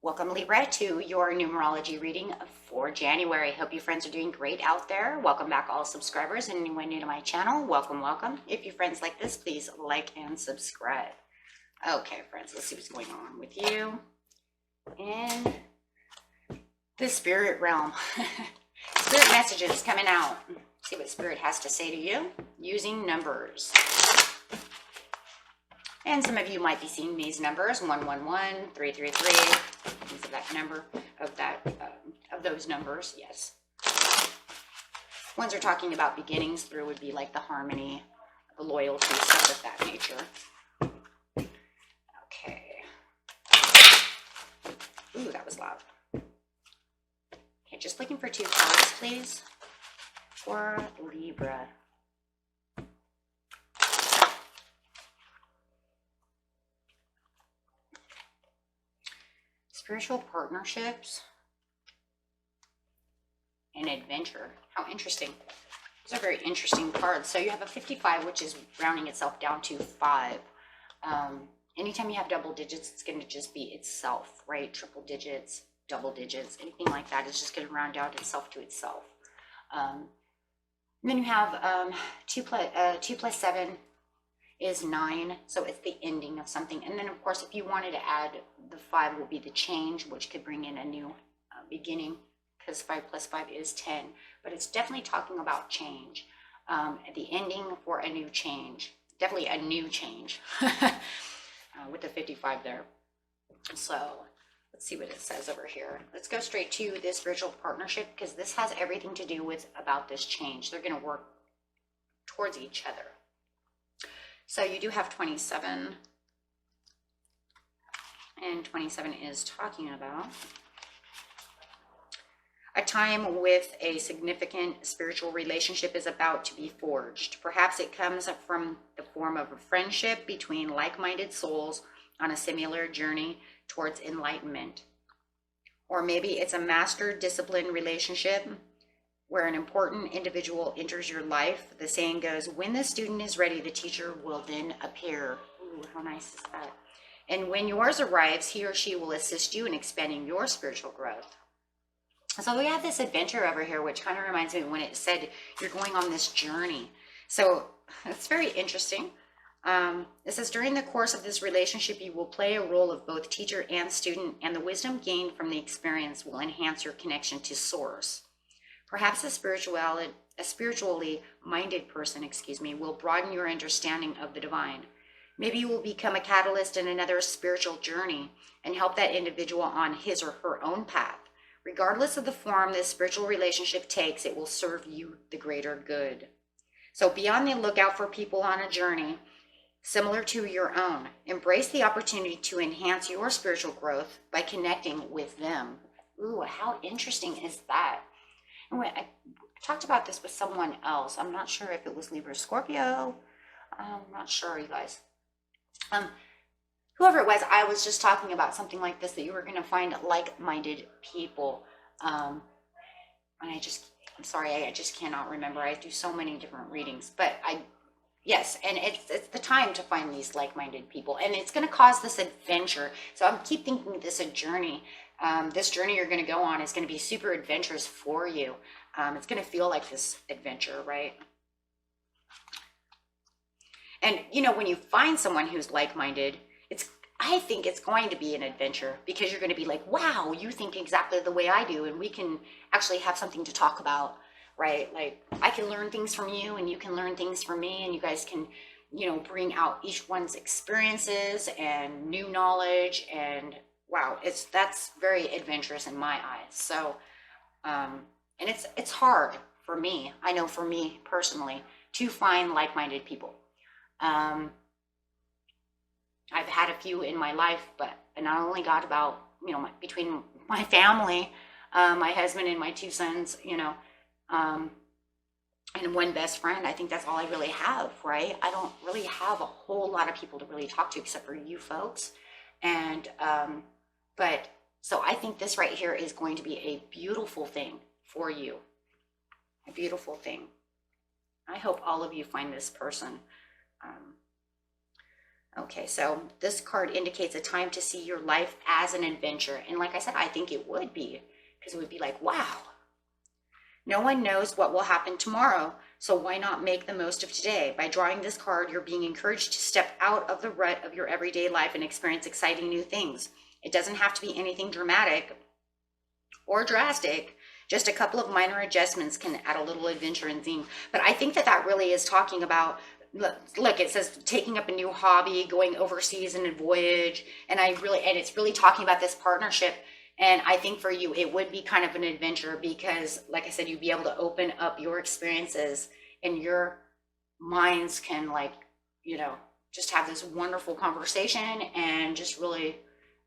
Welcome, Libra, to your numerology reading for January. Hope you friends are doing great out there. Welcome back, all subscribers, and anyone new to my channel. Welcome, welcome. If you're friends like this, please like and subscribe. Okay, friends, let's see what's going on with you in the spirit realm. Spirit messages coming out. See what Spirit has to say to you using numbers. And some of you might be seeing these numbers: 111, 333. These are that number of those numbers. Yes. Ones are talking about beginnings through would be like the harmony, the loyalty, stuff of that nature. Okay. Ooh, that was loud. Okay, just looking for 2 cards, please, for Libra. Spiritual partnerships and adventure. How interesting. These are very interesting cards. So you have a 55, which is rounding itself down to 5. Anytime you have double digits, it's going to just be itself, right? Triple digits, double digits, anything like that is just going to round out itself to itself. And then you have 2 plus 7 is 9, so it's the ending of something. And then of course, if you wanted to add, the 5 will be the change, which could bring in a new beginning, because 5 plus 5 is 10. But it's definitely talking about change, the ending for a new change, definitely a new change with the 55 there. So let's see what it says over here. Let's go straight to this spiritual partnership, because this has everything to do with about this change. They're going to work towards each other. So you do have 27, and 27 is talking about a time with a significant spiritual relationship is about to be forged. Perhaps it comes from the form of a friendship between like-minded souls on a similar journey towards enlightenment. Or maybe it's a master discipline relationship where an important individual enters your life. The saying goes, when the student is ready, the teacher will then appear. Ooh, how nice is that? And when yours arrives, he or she will assist you in expanding your spiritual growth. So we have this adventure over here, which kind of reminds me when it said you're going on this journey. So it's very interesting. It says, during the course of this relationship, you will play a role of both teacher and student, and the wisdom gained from the experience will enhance your connection to Source. Perhaps a spiritually minded person, will broaden your understanding of the divine. Maybe you will become a catalyst in another spiritual journey and help that individual on his or her own path. Regardless of the form this spiritual relationship takes, it will serve you the greater good. So be on the lookout for people on a journey similar to your own. Embrace the opportunity to enhance your spiritual growth by connecting with them. Ooh, how interesting is that? I talked about this with someone else. I'm not sure if it was Libra, Scorpio. I'm not sure, you guys. Whoever it was, I was just talking about something like this, that you were going to find like-minded people. And I'm sorry, I just cannot remember. I do so many different readings, but yes, and it's the time to find these like-minded people, and it's going to cause this adventure. So I keep thinking this a journey. This journey you're going to go on is going to be super adventurous for you. It's going to feel like this adventure, right? And when you find someone who's like-minded, I think it's going to be an adventure, because you're going to be like, wow, you think exactly the way I do, and we can actually have something to talk about, right? Like, I can learn things from you, and you can learn things from me, and you guys can, bring out each one's experiences and new knowledge, and wow, that's very adventurous in my eyes. So, and it's hard for me. I know for me personally to find like-minded people. I've had a few in my life, but I not only got about, between my family, my husband and my 2 sons, and one best friend. I think that's all I really have, right? I don't really have a whole lot of people to really talk to except for you folks. And, but so I think this right here is going to be a beautiful thing for you. A beautiful thing. I hope all of you find this person. Okay, so this card indicates a time to see your life as an adventure. And like I said, I think it would be, because it would be like, wow, no one knows what will happen tomorrow. So why not make the most of today? By drawing this card, you're being encouraged to step out of the rut of your everyday life and experience exciting new things. It doesn't have to be anything dramatic or drastic. Just a couple of minor adjustments can add a little adventure and theme. But I think that that really is talking about, look, it says taking up a new hobby, going overseas in a voyage. And it's really talking about this partnership. And I think for you, it would be kind of an adventure because, like I said, you'd be able to open up your experiences and your minds can, like, just have this wonderful conversation and just really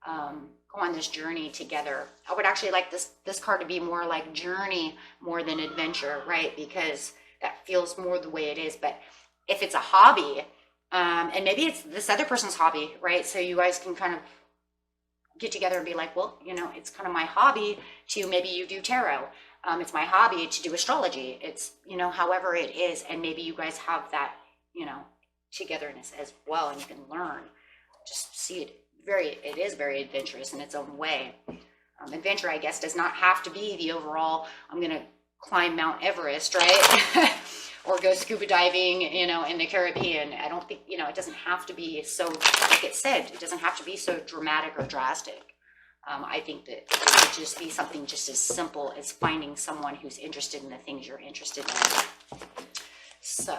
go on this journey together. I would actually like this card to be more like journey more than adventure, right? Because that feels more the way it is. But if it's a hobby, and maybe it's this other person's hobby, right? So you guys can kind of get together and be like, well, it's kind of my hobby to, maybe you do tarot. It's my hobby to do astrology. It's, however it is. And maybe you guys have that, togetherness as well. And you can learn, just see it. It is very adventurous in its own way. Adventure, I guess, does not have to be the overall, I'm going to climb Mount Everest, right? Or go scuba diving, in the Caribbean. I don't think, it doesn't have to be so, like it said, it doesn't have to be so dramatic or drastic. I think that it could just be something just as simple as finding someone who's interested in the things you're interested in. So,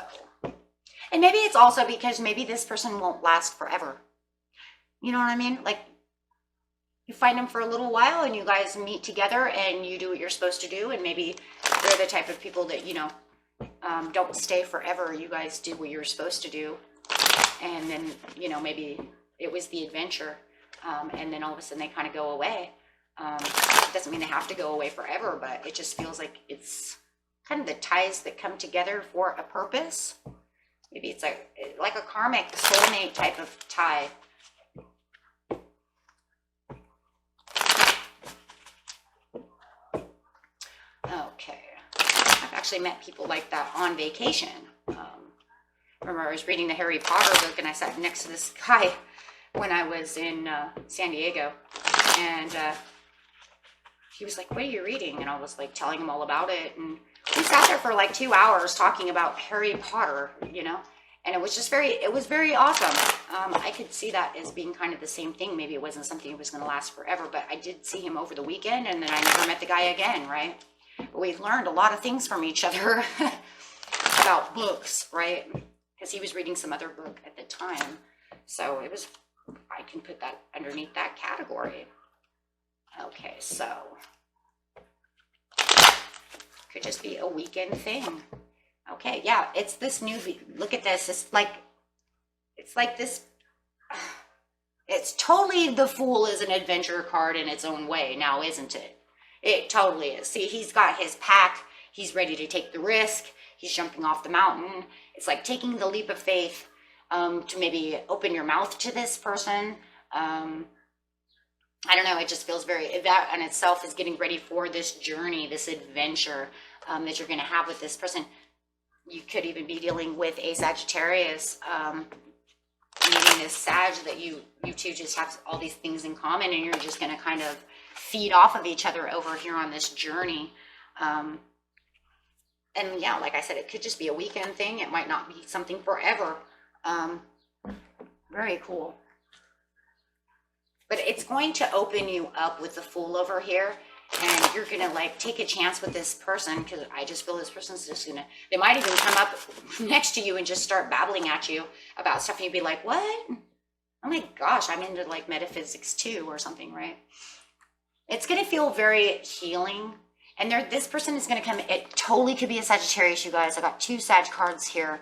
and maybe it's also because maybe this person won't last forever. You know what I mean? Like, you find them for a little while and you guys meet together and you do what you're supposed to do. And maybe they're the type of people that, don't stay forever. You guys do what you're supposed to do. And then, maybe it was the adventure. And then all of a sudden they kind of go away. It doesn't mean they have to go away forever, but it just feels like it's kind of the ties that come together for a purpose. Maybe it's like a karmic soulmate type of tie. Okay. I've actually met people like that on vacation. Remember, I was reading the Harry Potter book and I sat next to this guy when I was in San Diego. And he was like, what are you reading? And I was like telling him all about it. And we sat there for like 2 hours talking about Harry Potter, and it was just very awesome. I could see that as being kind of the same thing. Maybe it wasn't something that was going to last forever, but I did see him over the weekend and then I never met the guy again, right? But we've learned a lot of things from each other about books, right? Because he was reading some other book at the time. So I can put that underneath that category. Okay, so could just be a weekend thing. Okay, yeah, it's this new, look at this. It's like this, it's totally, the Fool is an adventure card in its own way now, isn't it? It totally is. See, he's got his pack. He's ready to take the risk. He's jumping off the mountain. It's like taking the leap of faith to maybe open your mouth to this person. I don't know. It just feels that in itself is getting ready for this journey, this adventure that you're going to have with this person. You could even be dealing with a Sagittarius, meaning this Sag that you two just have all these things in common and you're just going to kind of feed off of each other over here on this journey. And yeah, like I said, it could just be a weekend thing. It might not be something forever. Very cool. But it's going to open you up with the Fool over here. And you're going to like take a chance with this person, because I just feel this person's just going to, they might even come up next to you and just start babbling at you about stuff. And you'd be like, what? Oh my gosh, I'm into like metaphysics too or something, right? It's going to feel very healing. And this person is going to come, it totally could be a Sagittarius, you guys. I got 2 Sag cards here.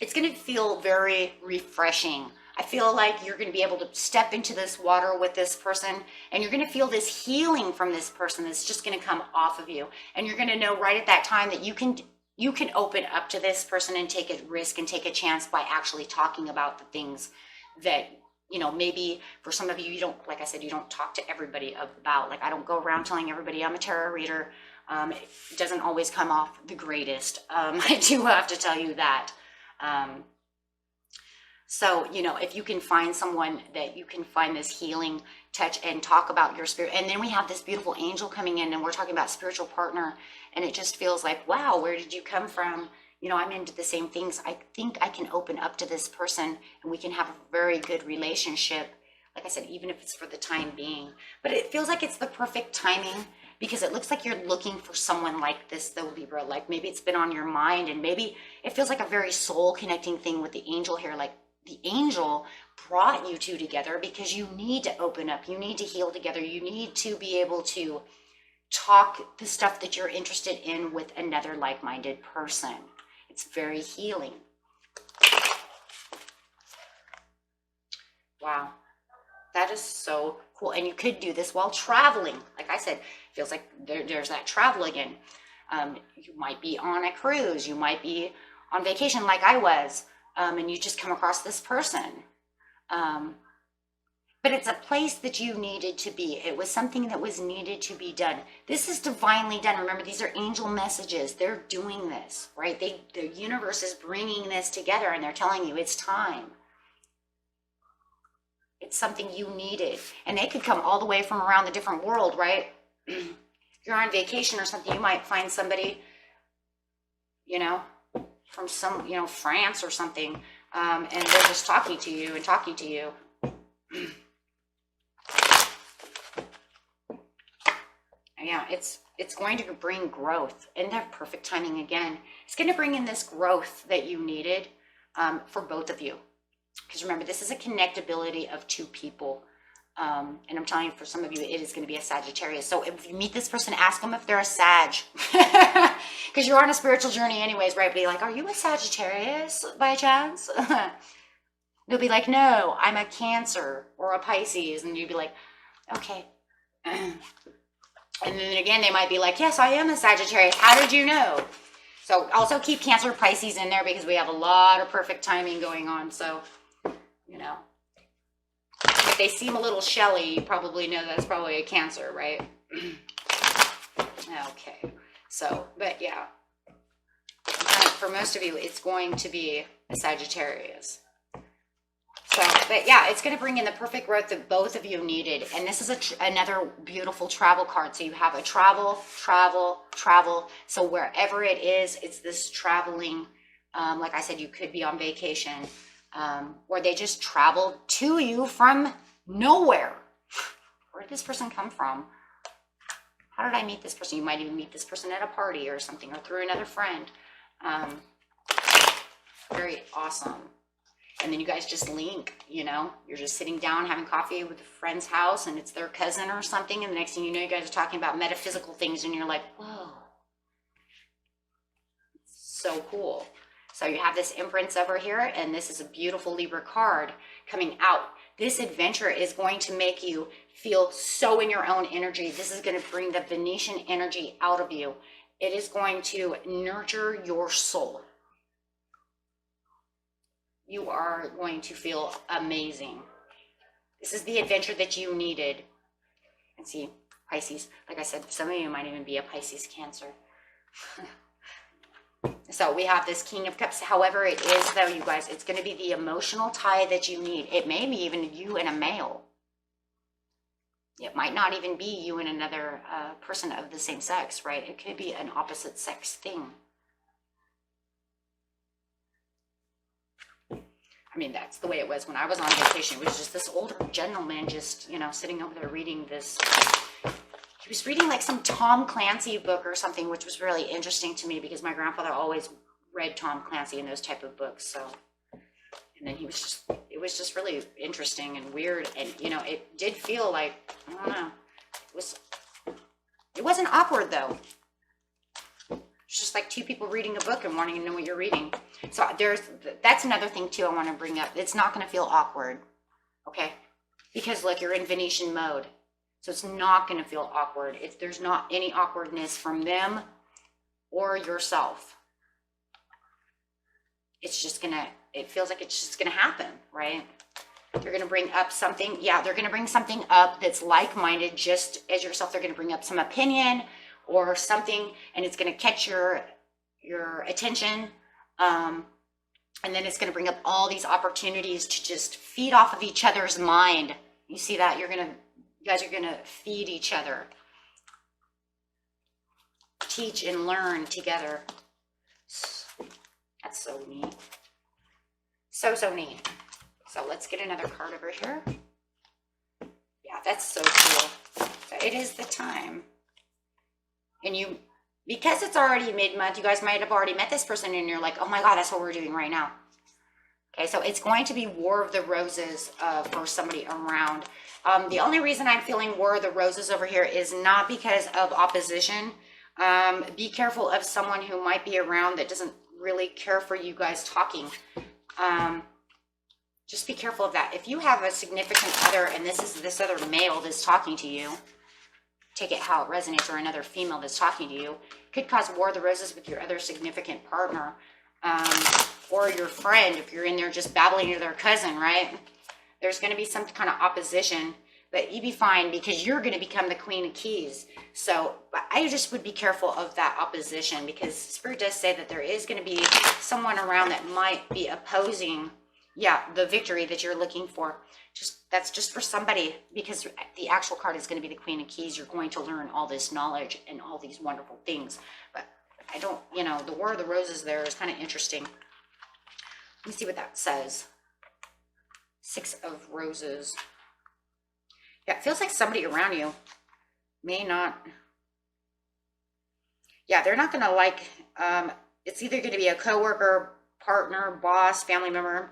It's going to feel very refreshing. I feel like you're going to be able to step into this water with this person and you're going to feel this healing from this person that's just going to come off of you. And you're going to know right at that time that you can open up to this person and take a risk and take a chance by actually talking about the things that, maybe for some of you, you don't, like I said, you don't talk to everybody about. Like, I don't go around telling everybody I'm a tarot reader. It doesn't always come off the greatest. I do have to tell you that. So, you know, if you can find someone that you can find this healing touch and talk about your spirit. And then we have this beautiful angel coming in and we're talking about spiritual partner. And it just feels like, wow, where did you come from? You know, I'm into the same things. I think I can open up to this person and we can have a very good relationship. Like I said, even if it's for the time being. But it feels like it's the perfect timing because it looks like you're looking for someone like this, though, Libra. Like maybe it's been on your mind and maybe it feels like a very soul connecting thing with the angel here. Like the angel brought you two together because you need to open up. You need to heal together. You need to be able to talk the stuff that you're interested in with another like-minded person. It's very healing. Wow. That is so cool. And you could do this while traveling. Like I said, feels like there's that travel again. You might be on a cruise. You might be on vacation like I was. And you just come across this person. But it's a place that you needed to be. It was something that was needed to be done. This is divinely done. Remember, these are angel messages. They're doing this, right? The universe is bringing this together and they're telling you it's time. It's something you needed. And they could come all the way from around the different world, right? If you're on vacation or something, you might find somebody, you know, from some, you know, France or something. And they're just talking to you and talking to you. Yeah, it's going to bring growth and that perfect timing again. It's going to bring in this growth that you needed for both of you. Because remember, this is a connectability of two people. And I'm telling you, for some of you, it is going to be a Sagittarius. So if you meet this person, ask them if they're a Sag. Because you're on a spiritual journey anyways, right? Be like, are you a Sagittarius by chance? They'll be like, no, I'm a Cancer or a Pisces. And you'd be like, okay. And then again, they might be like, yes, I am a Sagittarius. How did you know? So also keep Cancer, Pisces in there because we have a lot of perfect timing going on. So, you know, if they seem a little shelly, you probably know that's probably a Cancer, right? Okay. So, but yeah, for most of you, it's going to be a Sagittarius. So, but yeah, it's going to bring in the perfect growth that both of you needed. And this is another beautiful travel card. So you have a travel. So wherever it is, it's this traveling. Like I said, you could be on vacation, or they just traveled to you from nowhere. Where did this person come from? How did I meet this person? You might even meet this person at a party or something, or through another friend. Very awesome. And then you guys just link, you know, you're just sitting down having coffee with a friend's house and it's their cousin or something. And the next thing you know, you guys are talking about metaphysical things and you're like, whoa, so cool. So you have this Empress over here, and this is a beautiful Libra card coming out. This adventure is going to make you feel so in your own energy. This is going to bring the Venetian energy out of you. It is going to nurture your soul. You are going to feel amazing. This is the adventure that you needed. And see, Pisces, like I said, some of you might even be a Pisces Cancer. So we have this King of Cups. However it is, though, you guys, it's going to be the emotional tie that you need. It may be even you and a male. It might not even be you and another person of the same sex, right? It could be an opposite sex thing. I mean, that's the way it was when I was on vacation. It was just this older gentleman just, you know, sitting over there reading this. He was reading like some Tom Clancy book or something, which was really interesting to me because my grandfather always read Tom Clancy and those type of books. So, and then it was just really interesting and weird. And, you know, it did feel like, I don't know, it wasn't awkward though. It's just like two people reading a book and wanting to know what you're reading. So that's another thing too I want to bring up. It's not going to feel awkward, okay? Because look, you're in Venetian mode. So it's not going to feel awkward. There's not any awkwardness from them or yourself. It's just going to, it feels like it's just going to happen, right? They're going to bring up something. Yeah, they're going to bring something up that's like-minded just as yourself. They're going to bring up some opinion or something, and it's going to catch your attention. And then it's going to bring up all these opportunities to just feed off of each other's mind. You see that? You guys are going to feed each other. Teach and learn together. That's so neat. So neat. So let's get another card over here. Yeah, that's so cool. So it is the time. And you, because it's already mid-month, you guys might have already met this person and you're like, oh my God, that's what we're doing right now. Okay, so it's going to be War of the Roses for somebody around. The only reason I'm feeling War of the Roses over here is not because of opposition. Be careful of someone who might be around that doesn't really care for you guys talking. Just be careful of that. If you have a significant other and this is this other male that's talking to you, take it how it resonates, or another female that's talking to you, could cause War of the Roses with your other significant partner, or your friend if you're in there just babbling to their cousin, right? There's going to be some kind of opposition, but you be fine because you're going to become the Queen of Keys. So I just would be careful of that opposition, because Spirit does say that there is going to be someone around that might be opposing, the victory that you're looking for. That's just for somebody, because the actual card is going to be the Queen of Keys. You're going to learn all this knowledge and all these wonderful things. But I don't, the War of the Roses there is kind of interesting. Let me see what that says. 6 of Roses. Yeah, it feels like somebody around you may not. Yeah, they're not going to like, it's either going to be a coworker, partner, boss, family member.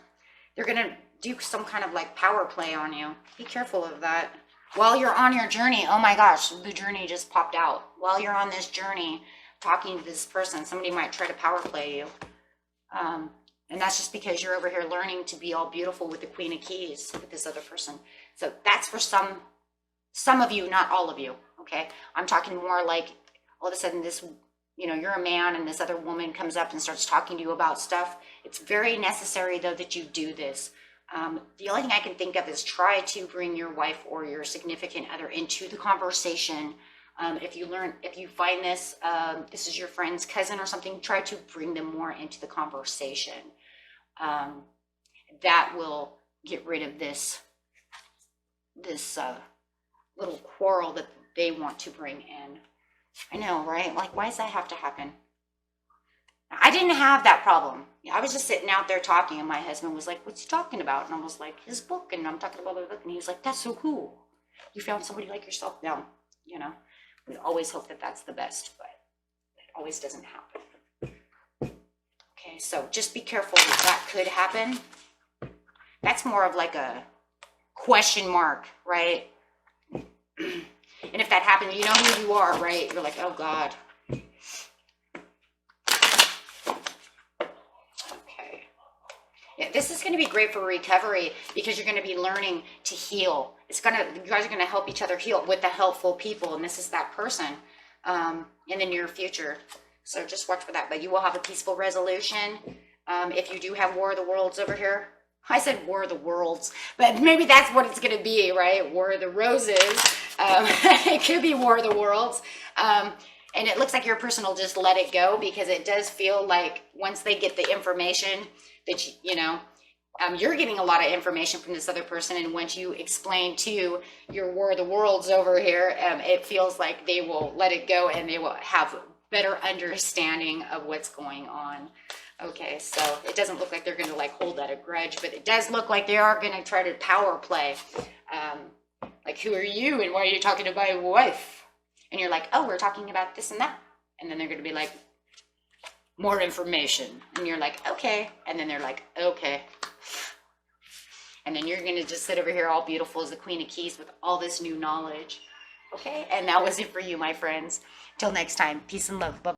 They're going to do some kind of like power play on you. Be careful of that. While you're on your journey, oh my gosh, the journey just popped out. While you're on this journey, talking to this person, somebody might try to power play you. And that's just because you're over here learning to be all beautiful with the Queen of Keys with this other person. So that's for some of you, not all of you, okay? I'm talking more like all of a sudden this, you're a man and this other woman comes up and starts talking to you about stuff. It's very necessary, though, that you do this. The only thing I can think of is try to bring your wife or your significant other into the conversation. If you find this, this is your friend's cousin or something, try to bring them more into the conversation. That will get rid of this little quarrel that they want to bring in. I know, right? Like, why does that have to happen? I didn't have that problem. I was just sitting out there talking, and my husband was like, what's he talking about? And I was like, his book. And I'm talking about the book. And he was like, that's so cool. You found somebody like yourself. No, we always hope that that's the best, but it always doesn't happen. Okay, so just be careful that could happen. That's more of like a question mark, right? And if that happens, you know who you are, right? You're like, oh God. Okay. Yeah, this is going to be great for recovery because you're going to be learning to heal. You guys are going to help each other heal with the helpful people, and this is that person in the near future. So just watch for that. But you will have a peaceful resolution. If you do have War of the Worlds over here, I said War of the Worlds, but maybe that's what it's going to be, right? War of the Roses. It could be War of the Worlds. And it looks like your person will just let it go, because it does feel like once they get the information that, you're getting a lot of information from this other person. And once you explain to your War of the Worlds over here, it feels like they will let it go and they will have better understanding of what's going on. Okay, so it doesn't look like they're going to like hold that a grudge, but it does look like they are going to try to power play. Like, who are you and why are you talking to my wife? And you're like, oh, we're talking about this and that. And then they're going to be like, more information. And you're like, okay. And then they're like, okay. And then you're going to just sit over here all beautiful as the Queen of Keys with all this new knowledge. Okay, and that was it for you, my friends. Till next time, peace and love. Bye.